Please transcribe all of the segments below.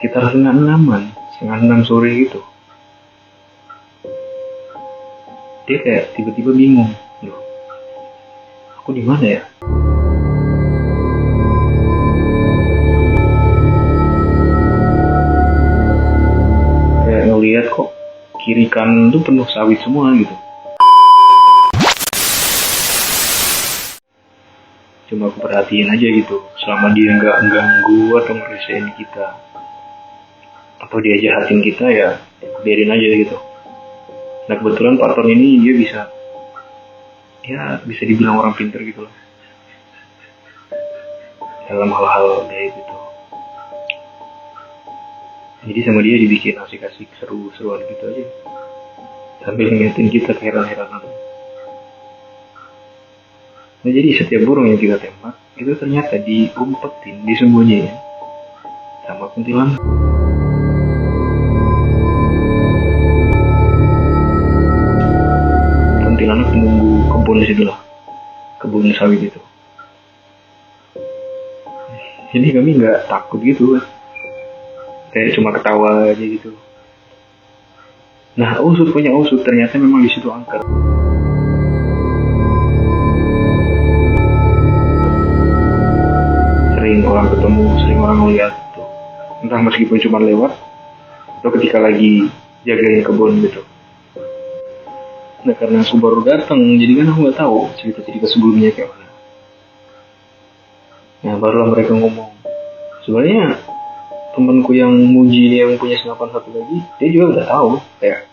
sekitar setengah enam sore gitu. Dia kayak tiba-tiba bingung, loh, aku di mana ya? Kayak ngeliat kok kiri kanan tuh penuh sawit semua gitu. Cuma aku perhatiin aja gitu, selama dia nggak ganggu atau ngeresain kita, atau dia jahatin kita, ya biarin aja gitu. Nah kebetulan partner ini dia bisa dibilang orang pinter gitu loh dalam hal-hal kayak gitu. Jadi sama dia dibikin asik-asik seru-seruan gitu aja, sambil ngeliatin kita keheran-heranan. Nah jadi setiap burung yang kita tembak itu ternyata diumpetin, disembunyiin sama kuntilanak. Kuntilanak menunggu kebun di situ lah, kebun sawit itu. Jadi kami nggak takut gitu, kayak cuma ketawa aja gitu. Nah punya usut ternyata memang di situ angker. Sering orang ketemu, sering orang lihat gitu. Entah meskipun cuma lewat atau ketika lagi jagain kebun gitu. Nah karena aku baru datang, jadi kan aku nggak tahu cerita-cerita sebelumnya kayak mana. Nah barulah mereka ngomong, sebenarnya temanku yang muji yang punya senapan satu lagi, dia juga udah tahu kayak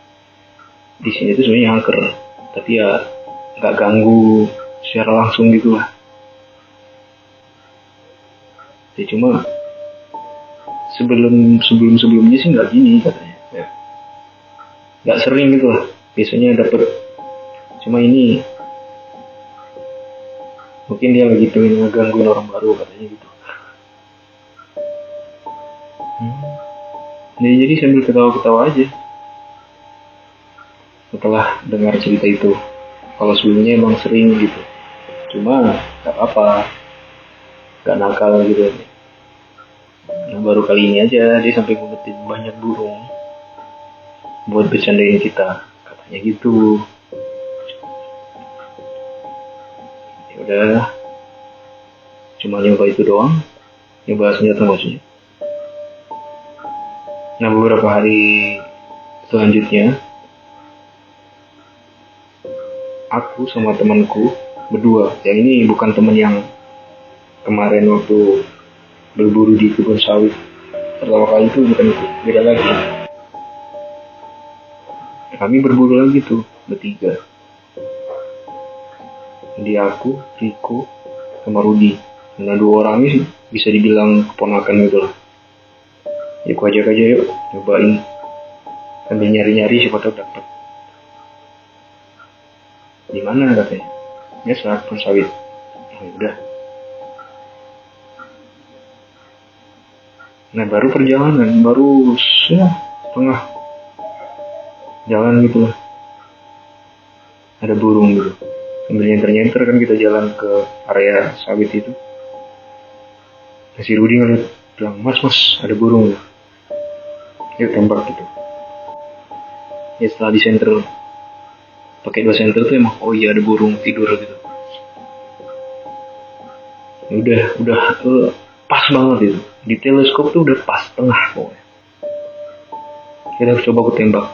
di sini tuh sebenarnya angker, tapi ya nggak ganggu secara langsung gitu lah. Ya cuma sebelumnya sih nggak gini katanya, ya nggak sering gitu lah. Biasanya dapet, cuma ini mungkin dia lagi pengen ngegangguin orang baru katanya gitu. Jadi sambil ketawa-ketawa aja setelah dengar cerita itu, kalau sebelumnya emang sering gitu, cuma nggak apa, nggak nakal gitu. Nah baru kali ini aja dia sampai ngumpetin banyak burung buat bercandain kita, katanya gitu. Ya udah, cuma nyoba itu doang, nyoba senjata maksudnya. Nah beberapa hari selanjutnya, aku sama temanku berdua, yang ini bukan teman yang kemarin waktu berburu di kebun sawit pertama kali, itu bukan itu, beda lagi. Kami berburu lagi tuh bertiga, dia, aku, Riko, sama Rudi. Nah dua orang ini bisa dibilang keponakan gitu lah. Ya aku ajak aja, yuk cobain, sambil nyari-nyari siapa tahu dapet. Di mana katanya? Ya saat kebun sawit. Nah, udah. Nah baru perjalanan, baru setengah jalan gitu lah, ada burung gitu. Sambil nyenter-nyenter kan kita jalan ke area sawit itu. Nah si Rudi ngeliat, bilang, mas ada burung ya, yuk tembak gitu. Ya setelah disenter pakai 2 senter tuh emang, oh iya ada burung tidur gitu. Ya udah pas banget itu, di teleskop tuh udah pas tengah pokoknya. Kita coba aku tembak.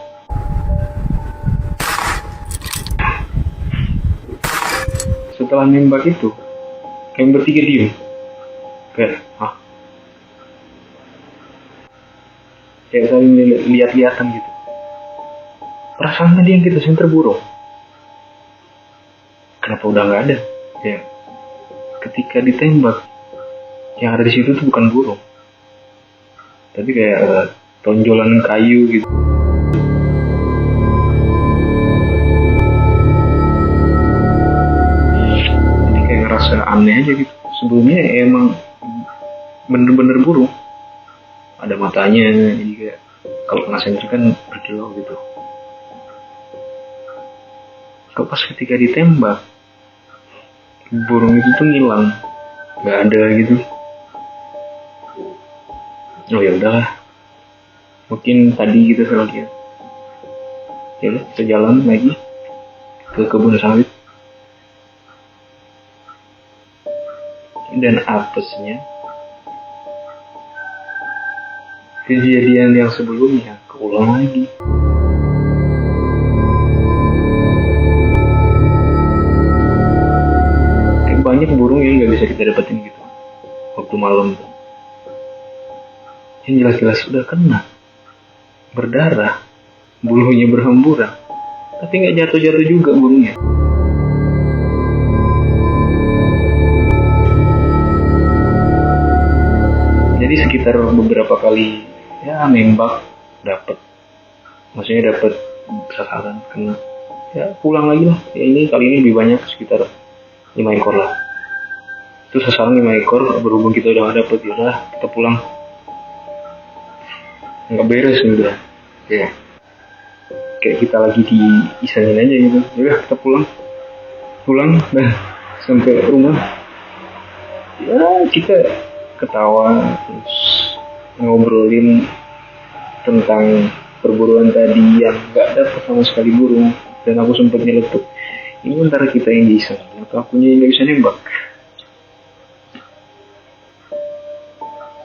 Setelah nembak itu, kami bertiga diem, kayak kayak saling lihat-lihatan gitu. Perasaan tadi yang kita senter burung, kenapa udah nggak ada? Ya, ketika ditembak, yang ada di situ tuh bukan burung, tapi kayak tonjolan kayu gitu. Jadi kayak ngerasa aneh aja gitu. Sebelumnya emang bener-bener burung, ada matanya, jadi kayak kalau kena senter kan berkilau gitu. Kok pas ketika ditembak, burung itu tuh ngilang, nggak ada gitu. Oh ya udahlah, Mungkin tadi gitu saya lihat. Ya udah, kita jalan lagi ke kebun sawit. Dan apesnya, kejadian yang sebelumnya keulang lagi. Kayak banyak burung yang nggak bisa kita dapetin gitu waktu malam tuh. Yang jelas-jelas udah kena, berdarah, bulunya berhamburan, tapi nggak jatuh-jatuh juga burungnya. Jadi sekitar beberapa kali ya nembak dapet, maksudnya dapet sasaran, kena. Ya pulang lagi lah. Ya ini kali ini lebih banyak, sekitar 5 ekor lah. Itu sasaran 5 ekor, berhubung kita udah dapet, yaudah kita pulang. Nggak beres udah. Ya. Kayak kita lagi diisengin aja gitu. Yaudah kita pulang. Nah sampai rumah. Ya kita ketawa, terus ngobrolin tentang perburuan tadi yang nggak dapet sama sekali burung. Dan aku sempat nyeletuk, ini antara kita yang bisa atau akunya yang nggak bisa nembak.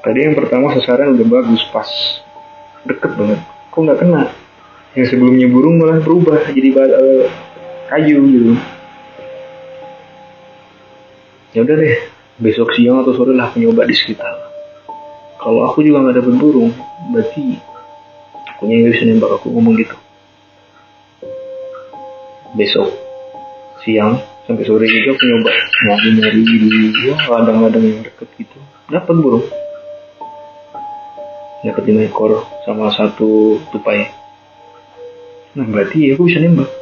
Tadi yang pertama sasaran udah bagus, pas deket banget, kok nggak kena. Yang sebelumnya burung malah berubah jadi kayu gitu. Ya udah deh, besok siang atau sore lah aku nyoba di sekitar. Kalau aku juga nggak dapet burung, berarti akunya yang nggak bisa nembak. Aku ngomong gitu. Besok siang sampai sore juga aku nyoba nyari di ladang-ladang yang deket gitu, dapat burung, dapat 5 ekor sama 1 tupai. Nah berarti aku bisa nembak,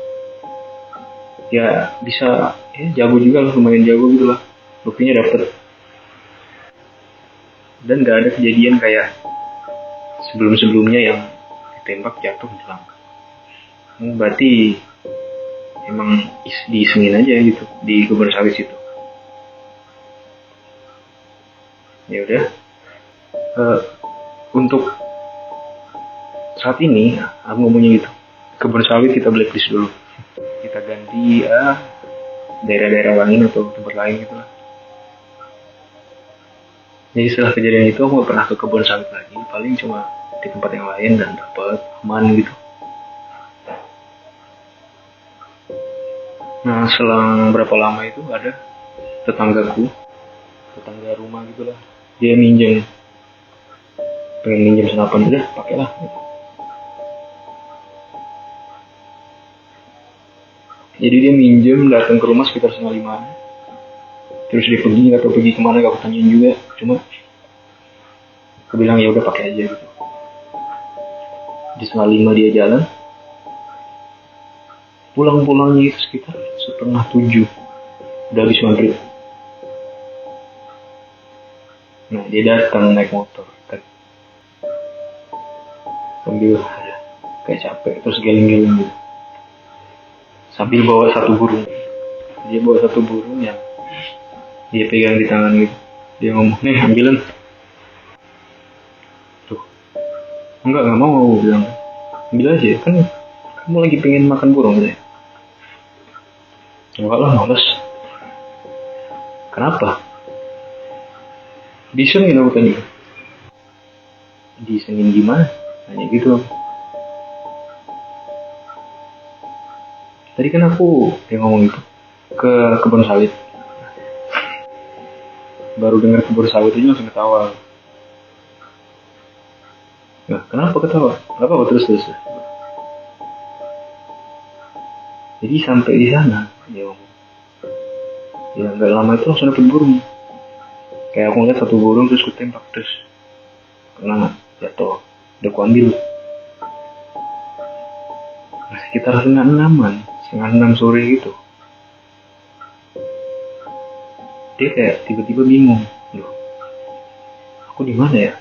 ya bisa, ya jago juga lah, lumayan jago gitu lah, buktinya dapet. Dan gak ada kejadian kayak sebelum-sebelumnya yang ditembak jatuh hilang. Berarti emang diisengin aja gitu di kebun sawit situ. Ya udah, untuk saat ini aku ngomongnya gitu, kebun sawit kita blacklist dulu, kita ganti daerah-daerah lain atau tempat lain gitu lah. Jadi setelah kejadian itu aku gak pernah ke kebun sawit lagi, paling cuma di tempat yang lain dan dapat aman gitu. Nah selang berapa lama itu ada tetangga rumah gitulah, dia pengen minjem senapan, udah pakailah gitu. Jadi dia minjem, datang ke rumah sekitar 4:30, terus dia pergi, nggak tahu pergi kemana, gak aku tanyain juga, cuma aku bilang ya udah pakai aja gitu. Di 4:30 dia jalan, pulangnya itu sekitar 6:30, udah habis maghrib. Nah dia datang naik motor kan, sambil kayak capek, terus geleng-geleng gitu, sambil bawa 1 burung. Dia bawa 1 burung yang dia pegang di tangan gitu. Dia ngomong, nih ambilin. Tuh, enggak mau, aku bilang, ambil aja kan kamu lagi pengen makan burung gitu ya. Enggak lah, males. Kenapa? Disengin aku tanya. Disengin gimana? Nanya gitu. Tadi kan aku yang ngomong itu ke kebun sawit. Baru dengar kebun sawit aja langsung ketawa. Nah, kenapa ketawa? Kenapa terus? Jadi sampai di sana, ya nggak lama itu langsung dapet burung. Kayak aku ngeliat 1 burung terus kutembak, terus kena jatuh, udah aku ambil. Nah, sekitar setengah 6 sore gitu, dia kayak tiba-tiba bingung, loh, aku di mana ya?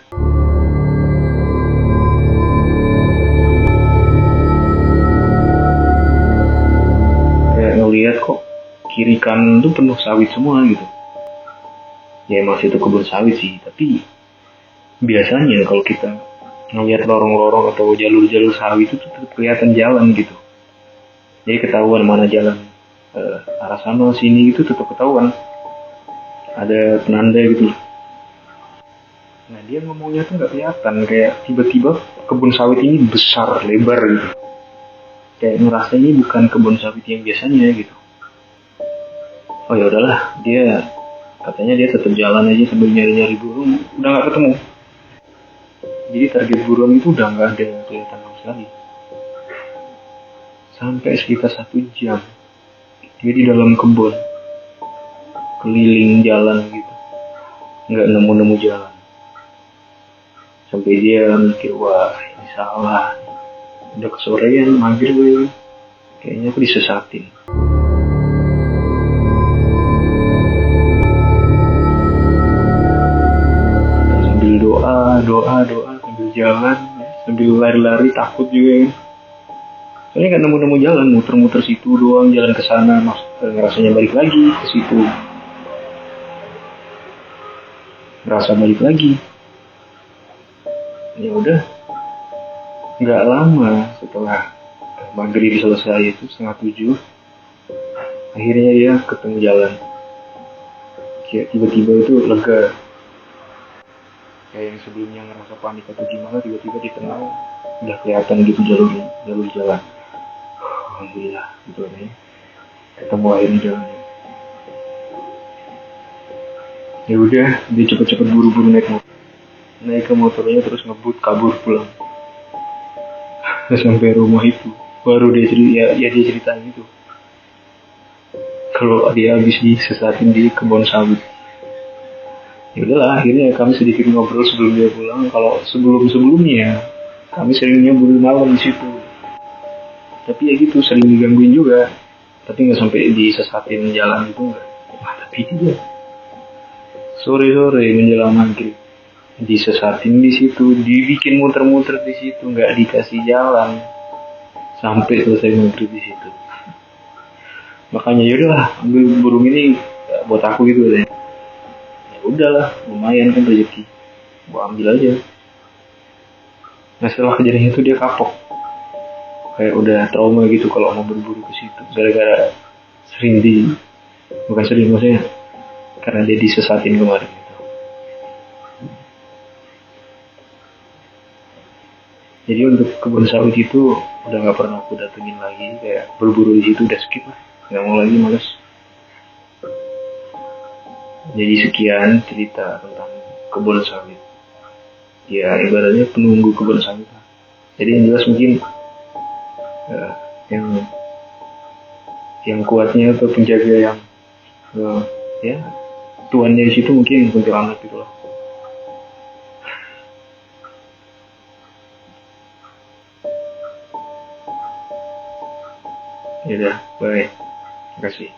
Kayak ngeliat kok kiri kanan tuh penuh sawit semua gitu. Ya emang itu kebun sawit sih, tapi biasanya kalau kita ngeliat lorong-lorong atau jalur-jalur sawit itu tetap kelihatan jalan gitu. Jadi ketahuan mana jalan arah sana sini itu tetap ketahuan. Ada penanda gitu. Nah dia ngomongnya tuh nggak kelihatan, kayak tiba-tiba kebun sawit ini besar lebar gitu. Kayak ngerasa ini bukan kebun sawit yang biasanya gitu. Oh ya udahlah, dia katanya dia tetap jalan aja sambil nyari-nyari burung, udah nggak ketemu. Jadi target buruan itu udah nggak ada kelihatan sama sekali. Sampai sekitar 1 jam dia di dalam kebun, keliling jalan gitu, nggak nemu-nemu jalan. Sampai dia mikir, wah ini salah, udah kesorean, maghrib gue, kayaknya aku disesatin. Sambil doa sambil jalan, sambil lari-lari takut juga. Soalnya nggak nemu-nemu jalan, muter-muter situ doang, jalan ke sana, ngerasanya balik lagi ke situ, ngerasa balik lagi. Ya udah, nggak lama setelah maghrib selesai itu 6:30, akhirnya dia ketemu jalan. Kayak tiba-tiba itu lega, kayak yang sebelumnya ngerasa panik atau gimana, tiba-tiba di tengah udah kelihatan gitu jalur jalan. Alhamdulillah gitu ya, ketemu akhirnya jalannya. Ya udah, dia cepet-cepet buru-buru naik ke motornya terus ngebut kabur pulang. Sampai rumah itu baru dia cerita, dia ceritain itu kalau dia habis disesatin di kebun sawit. Ya udahlah, akhirnya kami sedikit ngobrol sebelum dia pulang. Kalau sebelumnya kami seringnya buru malam di situ, tapi ya gitu sering digangguin juga, tapi nggak sampai disesatin jalan itu nggak. Tapi dia sore-sore menjelang maghrib disesatin di situ, dibikin muter-muter di situ, nggak dikasih jalan sampai selesai maghrib di situ. Makanya yaudahlah, ambil burung ini buat aku gitu deh. Ya udahlah, lumayan kan rezeki, gua ambil aja. Nah setelah kejadian itu dia kapok, kayak udah trauma gitu kalau mau berburu ke situ, gara-gara sering bukan sering maksudnya, karena dia disesatin kemarin gitu. Jadi untuk kebun sawit itu udah nggak pernah aku datengin lagi, kayak berburu di situ udah skip lah, nggak mau lagi, males. Jadi sekian cerita tentang kebun sawit. Ya ibaratnya penunggu kebun sawit lah. Jadi yang jelas mungkin uh, yang kuatnya atau penjaga yang ya tuannya di situ mungkin kuntilanak gitu lah. Ya udah, bye. Terima kasih.